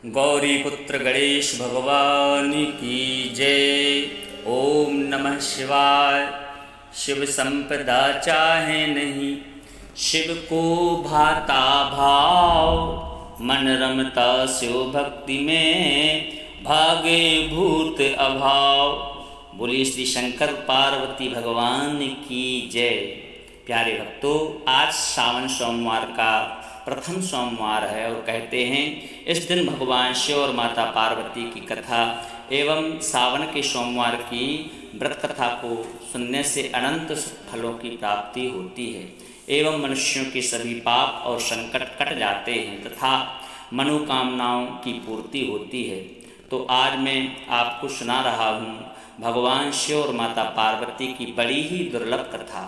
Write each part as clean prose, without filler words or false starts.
गौरीपुत्र गणेश भगवान की जय। ओम नमः शिवाय। शिव संपदा चाहे नहीं, शिव को भाता भाव। मन रमता स्यो भक्ति में, भागे भूत अभाव। बोलिए श्री शंकर पार्वती भगवान की जय। प्यारे भक्तों, आज सावन सोमवार का प्रथम सोमवार है और कहते हैं इस दिन भगवान शिव और माता पार्वती की कथा एवं सावन के सोमवार की व्रत कथा को सुनने से अनंत फलों की प्राप्ति होती है एवं मनुष्यों के सभी पाप और संकट कट जाते हैं तथा मनोकामनाओं की पूर्ति होती है। तो आज मैं आपको सुना रहा हूँ भगवान शिव और माता पार्वती की बड़ी ही दुर्लभ कथा।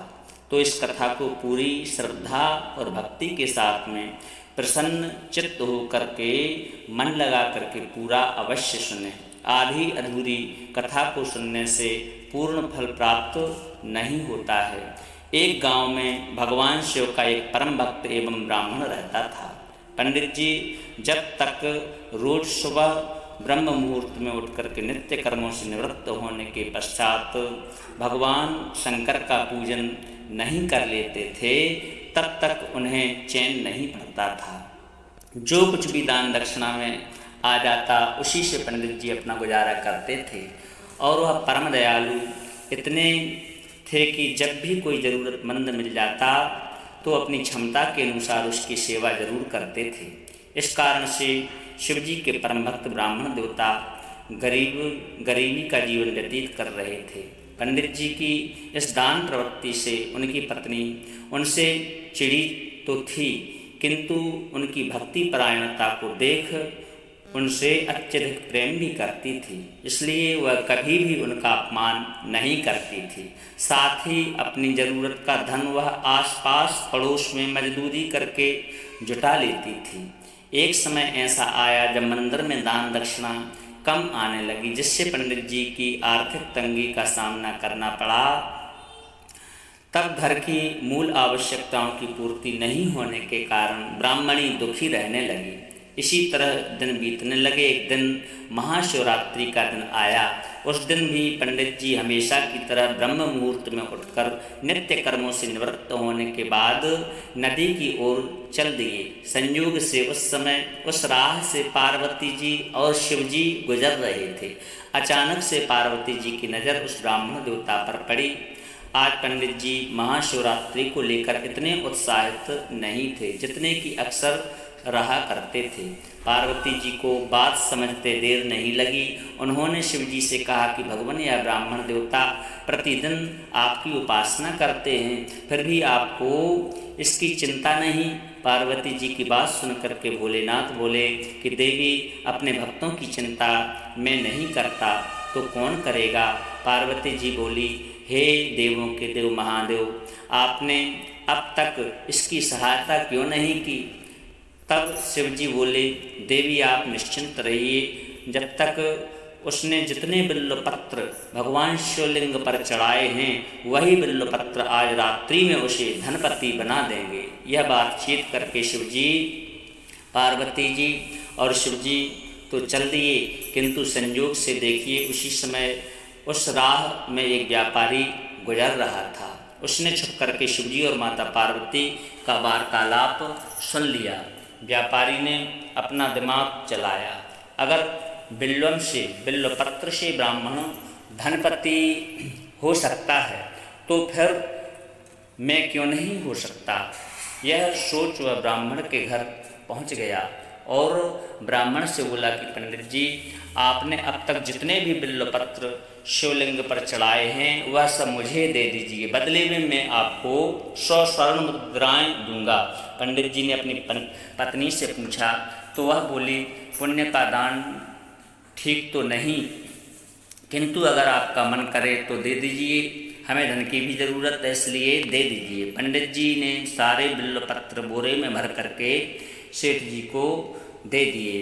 तो इस कथा को पूरी श्रद्धा और भक्ति के साथ में प्रसन्न चित्त होकर के मन लगा करके पूरा अवश्य सुने। आधी अधूरी कथा को सुनने से पूर्ण फल प्राप्त नहीं होता है। एक गांव में भगवान शिव का एक परम भक्त एवं ब्राह्मण रहता था। पंडित जी जब तक रोज सुबह ब्रह्म मुहूर्त में उठ करके नित्य कर्मों से निवृत्त होने के पश्चात भगवान शंकर का पूजन नहीं कर लेते थे, तब तक उन्हें चैन नहीं पड़ता था। जो कुछ भी दान दक्षिणा में आ जाता उसी से पंडित जी अपना गुजारा करते थे और वह परम दयालु इतने थे कि जब भी कोई ज़रूरतमंद मिल जाता तो अपनी क्षमता के अनुसार उसकी सेवा जरूर करते थे। इस कारण से शिवजी के परम भक्त ब्राह्मण देवता गरीबी का जीवन व्यतीत कर रहे थे। पंडित जी की इस दान प्रवृत्ति से उनकी पत्नी उनसे चिड़ी तो थी, किंतु उनकी भक्ति परायणता को देख उनसे अत्यधिक प्रेम भी करती थी, इसलिए वह कभी भी उनका अपमान नहीं करती थी। साथ ही अपनी ज़रूरत का धन वह आसपास पड़ोस में मजदूरी करके जुटा लेती थी। एक समय ऐसा आया जब मंदिर में दान दक्षिणा कम आने लगी, जिससे पंडित जी की आर्थिक तंगी का सामना करना पड़ा। तब घर की मूल आवश्यकताओं की पूर्ति नहीं होने के कारण ब्राह्मणी दुखी रहने लगी। इसी तरह दिन बीतने लगे। एक दिन महाशिवरात्रि का दिन आया। उस दिन भी पंडित जी हमेशा की तरह ब्रह्म मुहूर्त में उठकर नित्य कर्मों से निवृत्त होने के बाद नदी की ओर चल दिए। संयोग से उस समय उस राह से पार्वती जी और शिव जी गुजर रहे थे। अचानक से पार्वती जी की नज़र उस ब्राह्मण देवता पर पड़ी। आज पंडित जी महाशिवरात्रि को लेकर इतने उत्साहित नहीं थे जितने कि अक्सर रहा करते थे। पार्वती जी को बात समझते देर नहीं लगी। उन्होंने शिव जी से कहा कि भगवान या ब्राह्मण देवता प्रतिदिन आपकी उपासना करते हैं, फिर भी आपको इसकी चिंता नहीं। पार्वती जी की बात सुन करके भोलेनाथ बोले कि देवी अपने भक्तों की चिंता मैं नहीं करता तो कौन करेगा। पार्वती जी बोली, हे देवों के देव महादेव, आपने अब तक इसकी सहायता क्यों नहीं की। तब शिव जी बोले, देवी आप निश्चिंत रहिए, जब तक उसने जितने बिल्वपत्र भगवान शिवलिंग पर चढ़ाए हैं वही बिल्वपत्र आज रात्रि में उसे धनपति बना देंगे। यह बातचीत करके शिव जी, पार्वती जी और शिव जी तो चल दिए, किंतु संयोग से देखिए उसी समय उस राह में एक व्यापारी गुजर रहा था। उसने छुप करके शिव जी और माता पार्वती का वार्तालाप सुन लिया। व्यापारी ने अपना दिमाग चलाया, अगर बिल्वपत्र से ब्राह्मण धनपति हो सकता है तो फिर मैं क्यों नहीं हो सकता। यह सोच वह ब्राह्मण के घर पहुंच गया और ब्राह्मण से बोला कि पंडित जी, आपने अब तक जितने भी बिल्वपत्र शिवलिंग पर चढ़ाए हैं वह सब मुझे दे दीजिए, बदले में मैं आपको 100 स्वर्ण मुद्राएं दूंगा। पंडित जी ने अपनी पत्नी से पूछा तो वह बोली, पुण्य का दान ठीक तो नहीं, किंतु अगर आपका मन करे तो दे दीजिए, हमें धन की भी ज़रूरत है इसलिए दे दीजिए। पंडित जी ने सारे बिल्वपत्र बोरे में भर करके सेठ जी को दे दिए।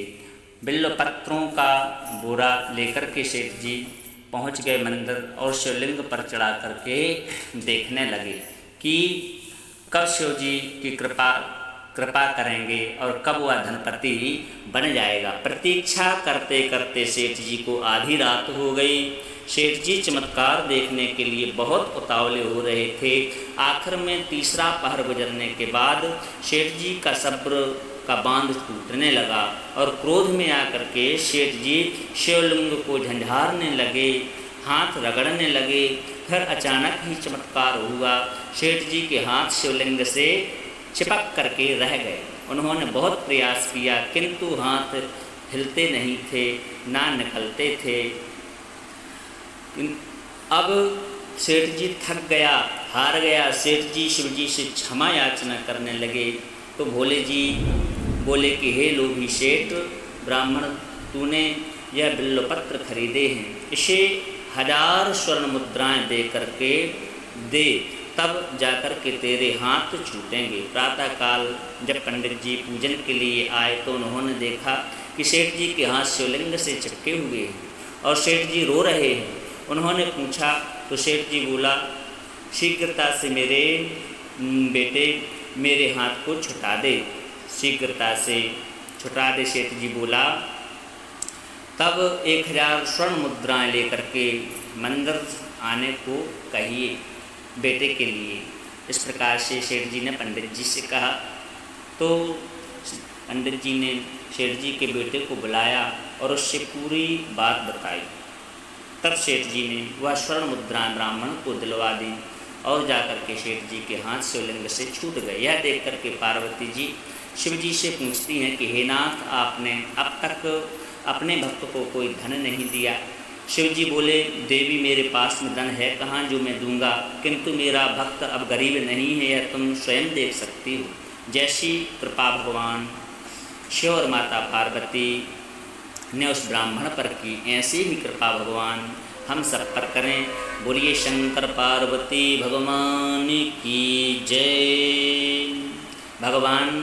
बिल्वपत्रों का बोरा लेकर के सेठ जी पहुंच गए मंदिर और शिवलिंग पर चढ़ा करके देखने लगे कि कब शिव जी की कृपा कृपा करेंगे और कब वह धनपति बन जाएगा। प्रतीक्षा करते करते सेठ जी को आधी रात हो गई। सेठ जी चमत्कार देखने के लिए बहुत उतावले हो रहे थे। आखिर में तीसरा पहर गुजरने के बाद सेठ जी का सब्र का बांध टूटने लगा और क्रोध में आकर के सेठ जी शिवलिंग को झंझारने लगे, हाथ रगड़ने लगे। फिर अचानक ही चमत्कार हुआ, सेठ जी के हाथ शिवलिंग से चिपक करके रह गए। उन्होंने बहुत प्रयास किया किंतु हाथ हिलते नहीं थे, ना निकलते थे। अब सेठ जी थक गया, हार गया। सेठ जी शिव जी से क्षमा याचना करने लगे तो भोले जी बोले कि हे लोभी सेठ ब्राह्मण, तूने यह बिल्वपत्र खरीदे हैं, इसे 1000 स्वर्ण मुद्राएं दे करके दे, तब जाकर के तेरे हाथ छूटेंगे। प्रातःकाल जब पंडित जी पूजन के लिए आए तो उन्होंने देखा कि सेठ जी के हाथ शिवलिंग से चिपके हुए हैं और सेठ जी रो रहे हैं। उन्होंने पूछा तो सेठ जी बोला, शीघ्रता से मेरे बेटे मेरे हाथ को छुटा दे, शीघ्रता से छुटा दे। सेठ जी बोला, तब 1000 स्वर्ण मुद्राएं लेकर के मंदिर आने को कहिए बेटे के लिए। इस प्रकार से सेठ जी ने पंडित जी से कहा। तो पंडित जी ने सेठ जी के बेटे को बुलाया और उससे पूरी बात बताई। तब सेठ जी ने वह स्वर्ण मुद्राएं ब्राह्मण को दिलवा दी और जाकर के सेठ जी के हाथ शिवलिंग से छूट गए। यह देख करके पार्वती जी शिव जी से पूछती हैं कि हे नाथ, आपने अब तक अपने भक्त को कोई धन नहीं दिया। शिव जी बोले, देवी मेरे पास में धन है कहाँ जो मैं दूंगा, किंतु मेरा भक्त अब गरीब नहीं है, यह तुम स्वयं देख सकती हो। जैसी कृपा भगवान शिव और माता पार्वती ने उस ब्राह्मण पर की, ऐसी ही कृपा भगवान हम सब पर करें। बोलिए शंकर पार्वती भगवान की जय। भगवान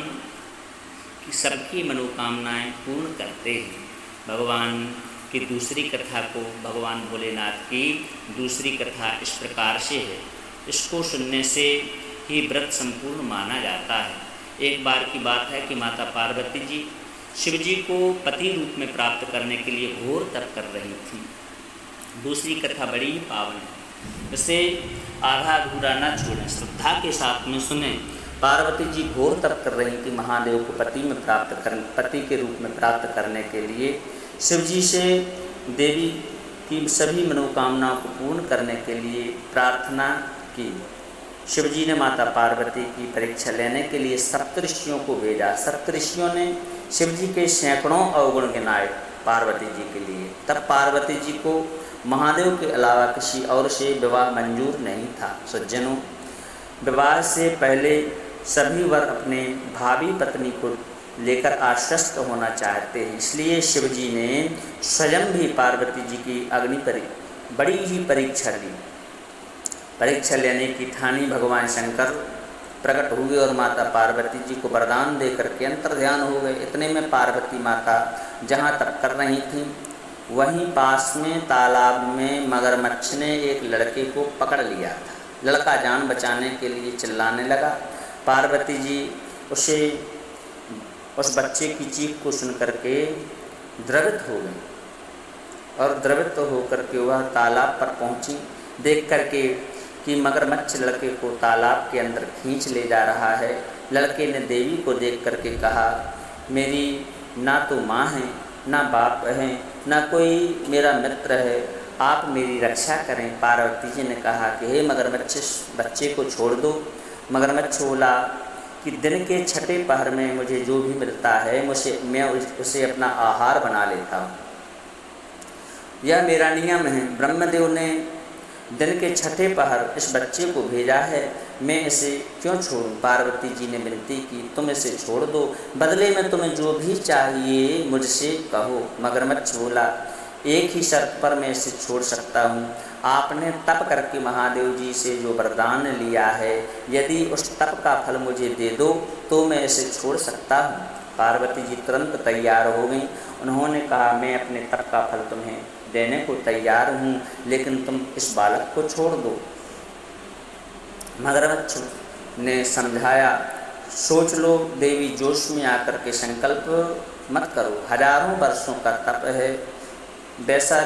की सबकी मनोकामनाएं पूर्ण करते हैं। भगवान की दूसरी कथा को, भगवान भोलेनाथ की दूसरी कथा इस प्रकार से है। इसको सुनने से ही व्रत संपूर्ण माना जाता है। एक बार की बात है कि माता पार्वती जी शिव जी को पति रूप में प्राप्त करने के लिए घोर तप कर रही थी। दूसरी कथा बड़ी ही पावन है, इसे आधा अधूरा न छोड़ें, श्रद्धा के साथ में सुने। पार्वती जी घोर तप कर रही थी महादेव को पति के रूप में प्राप्त करने के लिए। शिव जी से देवी की सभी मनोकामनाओं को पूर्ण करने के लिए प्रार्थना की। शिव जी ने माता पार्वती की परीक्षा लेने के लिए सप्तऋषियों को भेजा। सप्तऋषियों ने शिव जी के सैकड़ों अवगुण गिनाए पार्वती जी के लिए। तब पार्वती जी को महादेव के अलावा किसी और से विवाह मंजूर नहीं था। सज्जनों, विवाह से पहले सभी वर अपने भावी पत्नी को लेकर आश्वस्त होना चाहते हैं, इसलिए शिव जी ने स्वयं भी पार्वती जी की बड़ी ही परीक्षा ली। परीक्षा लेने की ठानी भगवान शंकर प्रकट हुए और माता पार्वती जी को वरदान दे करके अंतर्ध्यान हो गए। इतने में पार्वती माता जहाँ तप कर रही थी वहीं पास में तालाब में मगरमच्छ ने एक लड़के को पकड़ लिया था। लड़का जान बचाने के लिए चिल्लाने लगा। पार्वती जी उस बच्चे की चीख को सुन करके द्रवित हो गई और द्रवित होकर के वह तालाब पर पहुंची। देख करके कि मगरमच्छ लड़के को तालाब के अंदर खींच ले जा रहा है। लड़के ने देवी को देख करके कहा, मेरी ना तो माँ है, ना बाप है, ना कोई मेरा मित्र है, आप मेरी रक्षा करें। पार्वती जी ने कहा कि हे मगरमच्छ, बच्चे को छोड़ दो। मगरमच्छ बोला कि दिन के छठे पहर में मुझे जो भी मिलता है मैं उसे अपना आहार बना लेता हूँ, यह मेरा नियम है। ब्रह्मदेव ने दिन के छठे पहर इस बच्चे को भेजा है, मैं इसे क्यों छोड़ूं? पार्वती जी ने विनती की, तुम इसे छोड़ दो, बदले में तुम्हें जो भी चाहिए मुझसे कहो। मगरमच्छ बोला, एक ही शर्त पर मैं इसे छोड़ सकता हूँ। आपने तप करके महादेव जी से जो वरदान लिया है, यदि उस तप का फल मुझे दे दो तो मैं इसे छोड़ सकता हूँ। पार्वती जी तुरंत तैयार हो गई। उन्होंने कहा, मैं अपने तप का फल तुम्हें देने को तैयार हूँ, लेकिन तुम इस बालक को छोड़ दो। मगरमच्छ ने समझाया सोच लो, देवी जोश में आकर के संकल्प मत करो। हजारों वर्षों का तप है, वैसा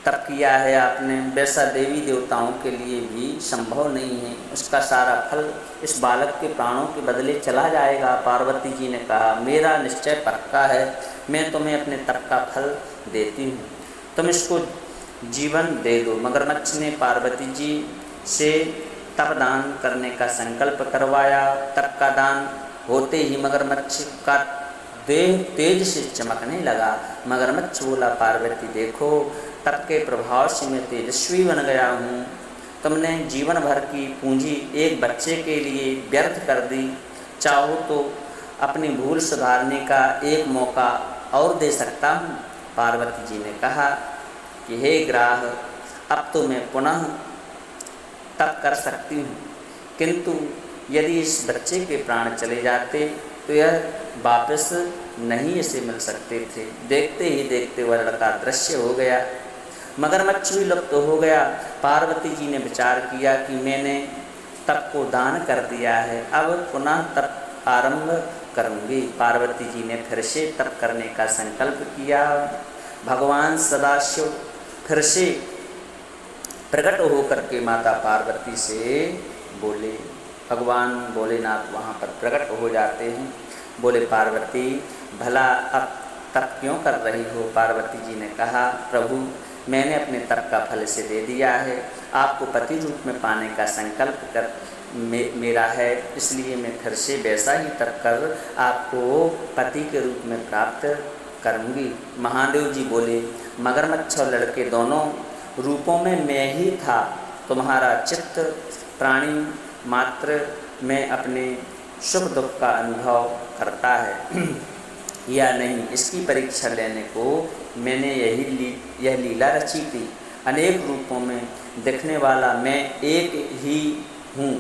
तप किया है आपने, वैसा देवी देवताओं के लिए भी संभव नहीं है। उसका सारा फल इस बालक के प्राणों के बदले चला जाएगा। पार्वती जी ने कहा, मेरा निश्चय पक्का है, मैं तुम्हें अपने तप का फल देती हूँ, तुम इसको जीवन दे दो। मगरमच्छ ने पार्वती जी से तप दान करने का संकल्प करवाया। तप का दान होते ही मगरमच्छ का देह तेज से चमकने लगा। मगरमच्छ बोला, पार्वती देखो, तप के प्रभाव से मैं तेजस्वी बन गया हूँ। तुमने जीवन भर की पूंजी एक बच्चे के लिए व्यर्थ कर दी, चाहो तो अपनी भूल सुधारने का एक मौका और दे सकता हूँ। पार्वती जी ने कहा कि हे ग्राह, अब तो मैं पुनः तप कर सकती हूँ, किंतु यदि इस बच्चे के प्राण चले जाते तो यह वापस नहीं इसे मिल सकते थे। देखते ही देखते वह लड़का दृश्य हो गया, मगरमच्छ भी लुप्त हो गया। पार्वती जी ने विचार किया कि मैंने तप को दान कर दिया है, अब पुनः तप आरंभ करूँगी। पार्वती जी ने फिर से तप करने का संकल्प किया। भगवान सदाशिव फिर से प्रकट होकर के माता पार्वती से बोले। भगवान भोलेनाथ वहाँ पर प्रकट हो जाते हैं। बोले, पार्वती भला अब तप क्यों कर रही हो? पार्वती जी ने कहा, प्रभु मैंने अपने तप का फल इसे दे दिया है, आपको पति रूप में पाने का संकल्प कर मेरा है, इसलिए मैं फिर से वैसा ही तप कर आपको पति के रूप में प्राप्त करूँगी। महादेव जी बोले, मगरमच्छ और लड़के दोनों रूपों में मैं ही था, तुम्हारा चित्त प्राणी मात्र में अपने सुख दुख का अनुभव करता है या नहीं, इसकी परीक्षा लेने को मैंने यह लीला रची थी। अनेक रूपों में दिखने वाला मैं एक ही हूँ,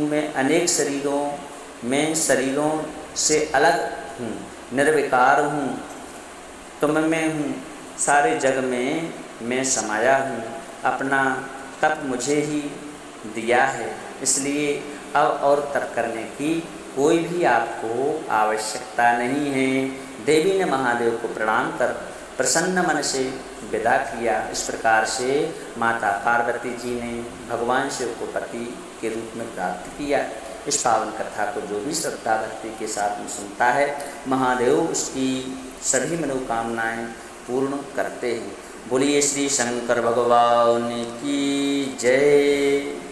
मैं अनेक शरीरों से अलग हूँ, निर्विकार हूँ, तुम में हूँ, सारे जग में मैं समाया हूँ। अपना तप मुझे ही दिया है, इसलिए अब और तप करने की कोई भी आपको आवश्यकता नहीं है। देवी ने महादेव को प्रणाम कर प्रसन्न मन से विदा किया। इस प्रकार से माता पार्वती जी ने भगवान शिव को पति के रूप में प्राप्त किया। इस पावन कथा को जो भी श्रद्धा भक्ति के साथ में सुनता है, महादेव उसकी सभी मनोकामनाएं पूर्ण करते हैं। बोलिए श्री शंकर भगवान की जय।